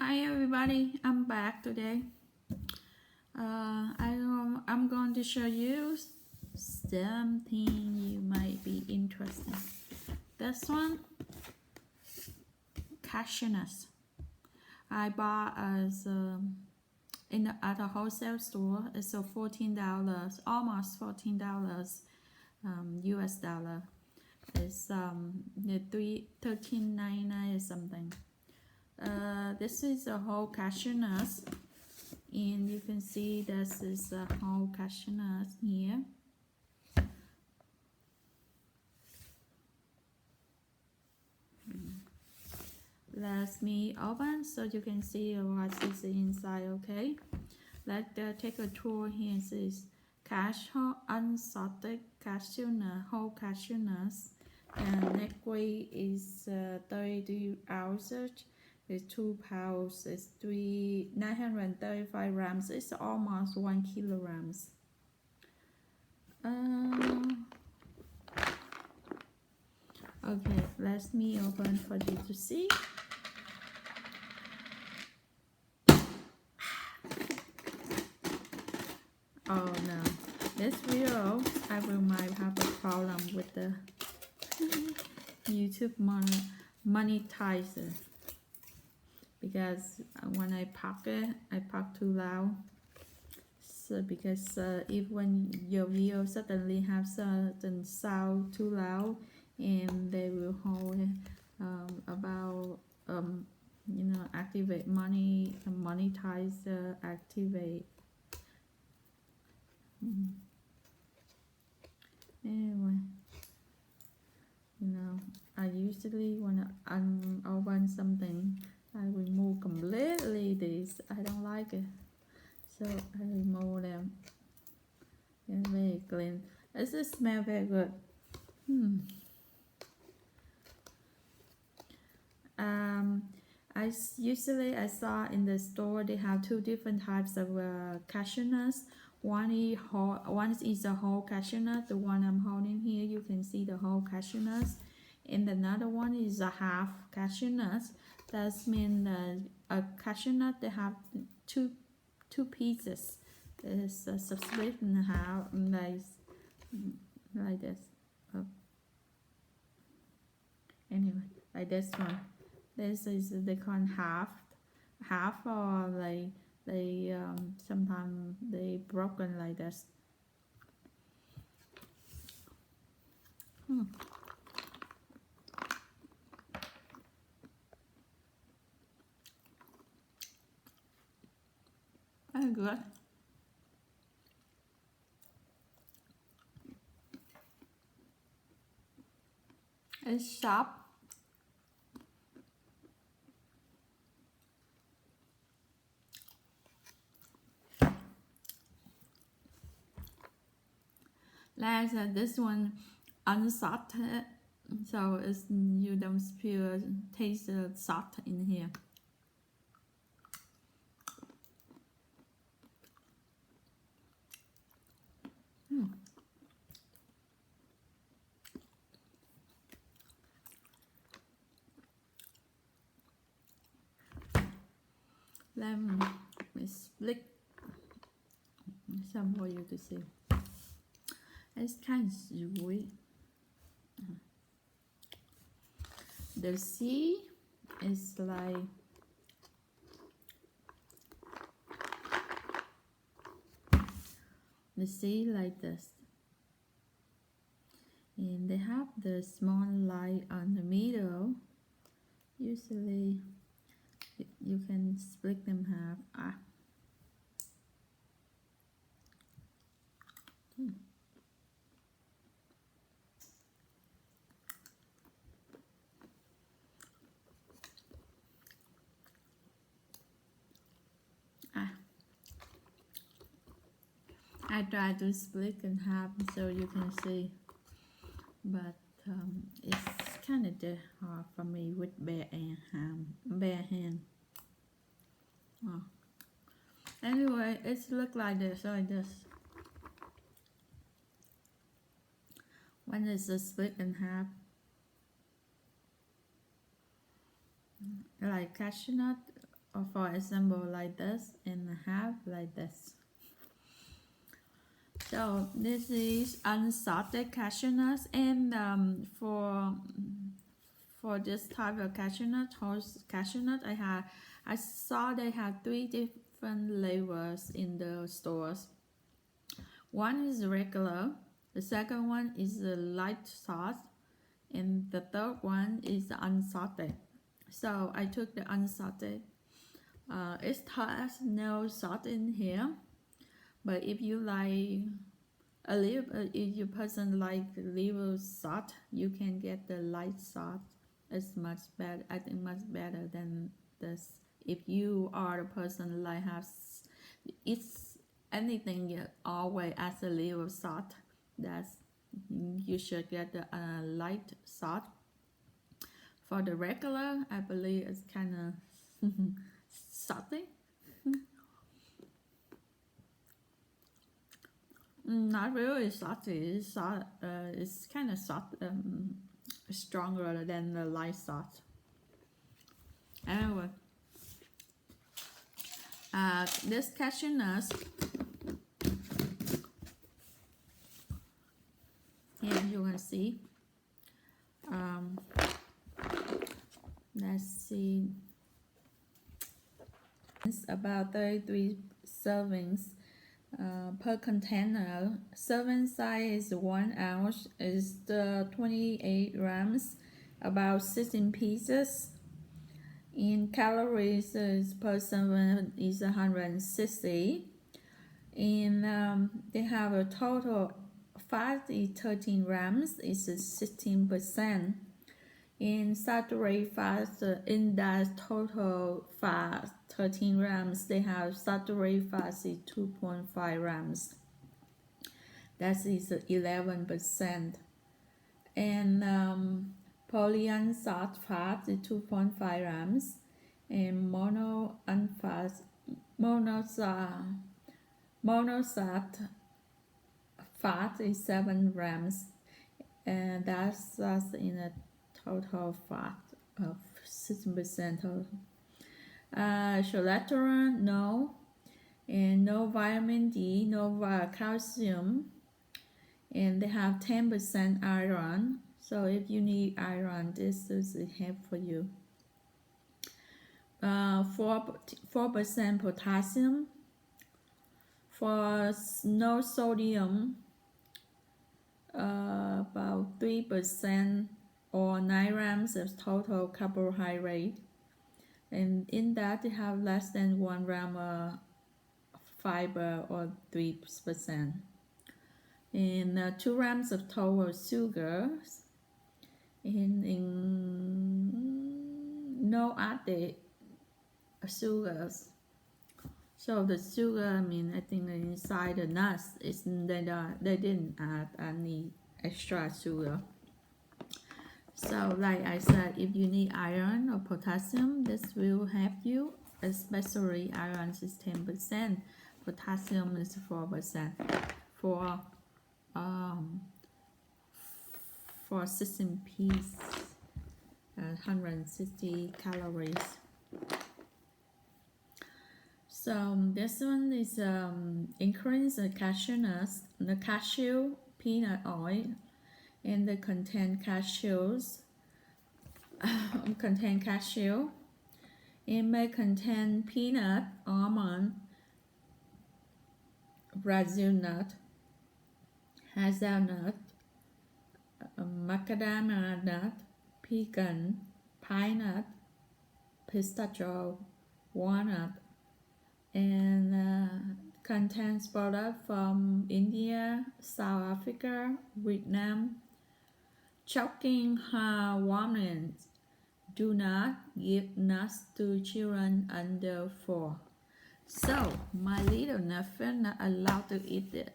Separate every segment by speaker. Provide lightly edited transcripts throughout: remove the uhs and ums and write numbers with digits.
Speaker 1: Hi everybody, I'm back today. I'm going to show you something you might be interested. This one, cashew nuts. I bought at a wholesale store. It's a $14, almost $14 US dollar. It's $13.99 or something. This is a whole cashew nuts, and you can see this is a whole cashew nuts here. Let me open so you can see what is inside. Okay, let's take a tour here. It says unsalted cashew nut, whole cashew nuts, and neck weight is 32 ounces. It's 2 pounds. It's 935 grams. It's almost 1 kilograms. Okay, let me open for you to see. Oh no, this video I might have a problem with the YouTube monetizer, because when I park too loud. So because if when your video suddenly have certain sound too loud, and they will hold about activate monetizer activate. Anyway, I usually when I open something, I remove completely this. I don't like it, so I remove them. It's very clean. It smells very good. I saw in the store they have two different types of cashew nuts. One is a whole cashew nut. The one I'm holding here, you can see the whole cashew nuts, and another one is a half cashew nuts. That means a cashew nut they have two pieces. It's split in half, like this. Anyway, like this one. This is they call half, or like they sometimes they broken like this. Very good. It's sharp. Like this one unsalted, so you don't feel taste the salt in here. Let me split some for you to see. It's kind of sweet. The seed is like like this, and they have the small light on the middle. Usually you can split them half. I try to split in half so you can see, but it's kind of hard for me with bare hand. Oh. Anyway, it's look like this, like this. When it's split in half, like cashew nut, or for example like this and half like this. So this is unsalted cashew nuts, and for this type of cashew nut, whole cashew nut, I saw they have 3 different flavors in the stores. One is regular, the second one is the light sauce, and the third one is the unsalted. So I took the unsalted. It has no salt in here, but if you like a little, if your person like a little salt, you can get the light salt. It's much better. I think much better than this. If you are the person like it's anything you always add a little salt, that's you should get the light salt. For the regular, I believe it's kind of salty. Not really salty. It's kind of salt, stronger than the light salt. Anyway, this cashew nuts. Here you can see. Let's see. It's about 33 servings per container. Serving size is 1 ounce. Is the 28 grams, about 16 pieces. In calories, per serving is 160. And they have a total fat is 13 grams. It's 16%. In saturated fat, in that total fat 13 grams, they have saturated fat is 2.5 grams. That is 11%. And polyunsaturated fat is 2.5 grams, and monosat fat is 7 grams, and that's in a total fat of 16% total. Cholesterol, no, and no vitamin D, no calcium, and they have 10% iron. So if you need iron, this is a help for you. 4% potassium. For no sodium, about 3% or 9 grams of total carbohydrate. And in that, they have less than 1 gram of fiber, or 3%. And 2 grams of total sugars. And no added sugars. So the sugar, I think inside the nuts, they didn't add any extra sugar. So like I said, if you need iron or potassium, this will help you. Especially iron is 10%, potassium is 4%. For 16 pieces, 160 calories. So this one is increase the cashew nuts, the cashew peanut oil, and they contain cashews. Contain cashew. It may contain peanut, almond, Brazil nut, hazelnut, macadamia nut, pecan, pine nut, pistachio, walnut, and contains products from India, South Africa, Vietnam. Choking warnings: do not give nuts to children under 4. So my little nephew not allowed to eat it.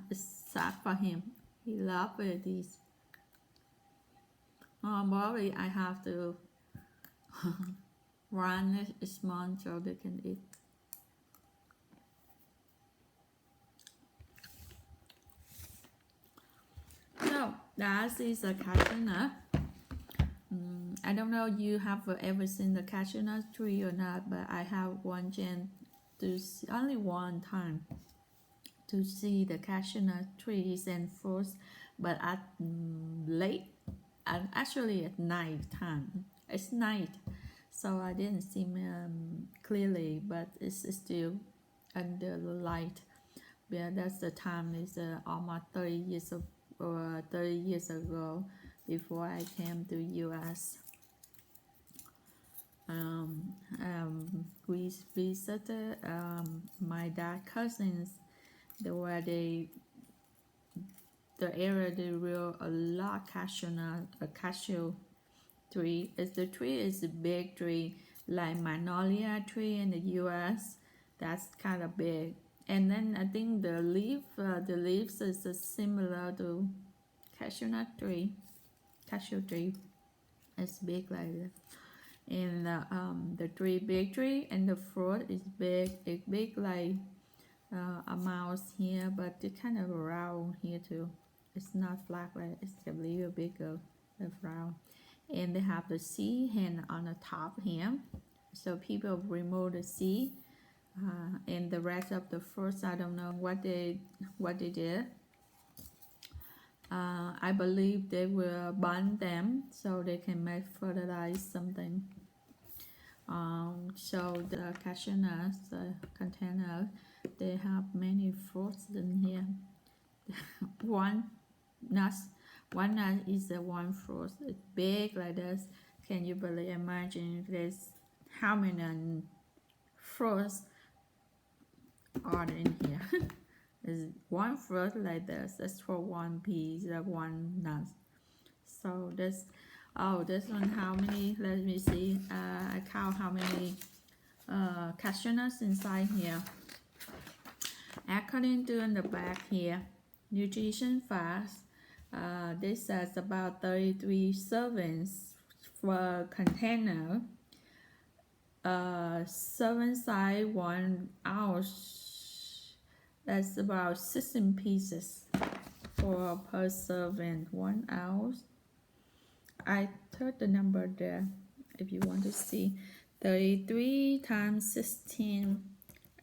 Speaker 1: It's sad for him. He loves this. Probably I have to run it small so they can eat. So that is a cashew nut. I don't know you have ever seen the cashew nut tree or not, but I have one chance to see, only one time to see the cashew nut trees and fruits, but at late and actually at night time. It's night, so I didn't see clearly, but it's still under the light. Yeah, that's the time. Is almost 30 years of, or 30 years ago, before I came to U.S. We visited my dad cousins. Where the area they grow a lot cashew nut, a cashew tree. The tree is a big tree, like magnolia tree in the U.S. That's kind of big. And then I think the leaves is similar to cashew nut tree, cashew tree. It's big like that. And the tree, big tree, and the fruit is big. It's big like a mouse here, but it's kind of round here too. It's not flat, right? It's a little bigger, round. And they have the seed hand on the top here, so people remove the seed, and the rest of the fruits, I don't know what they did. I believe they will burn them so they can make fertilize something. So the cashew nuts container, they have many fruits in here. one nut is one fruit. It's big like this. Can you believe? Imagine this, how many fruits are in here? There's one fruit like this. That's for one piece of one nut. So this, this one, how many? Let me see. I count how many cashew nuts inside here. According to the back here, nutrition facts. This says about 33 servings for container. 7 size 1 ounce. That's about 16 pieces for per serving. 1 ounce. I put the number there if you want to see. 33 times 16,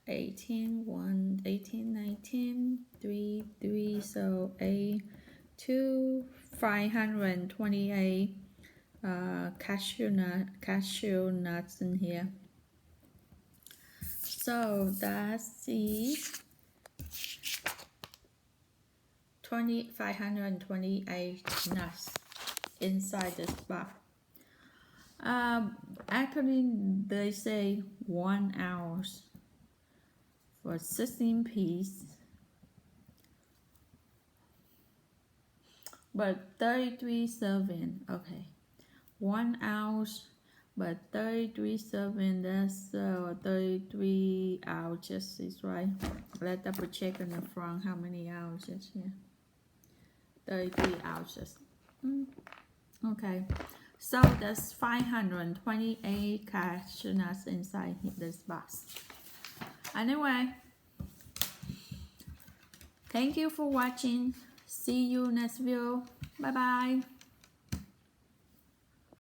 Speaker 1: 18, 1, 18, 19, 3, 3, so 8, 2, 528 cashew nuts in here. So that's the 528 nuts inside this box. Actually, they say 1 ounce for 16 pieces, but 33 serving. Okay, 1 ounce, but 33 serving. That's 33 ounces is right. Let's double check on the front how many ounces here. 33 ounces. Okay, so that's 528 cashew nuts inside this box. Anyway, thank you for watching. See you next video. Bye bye.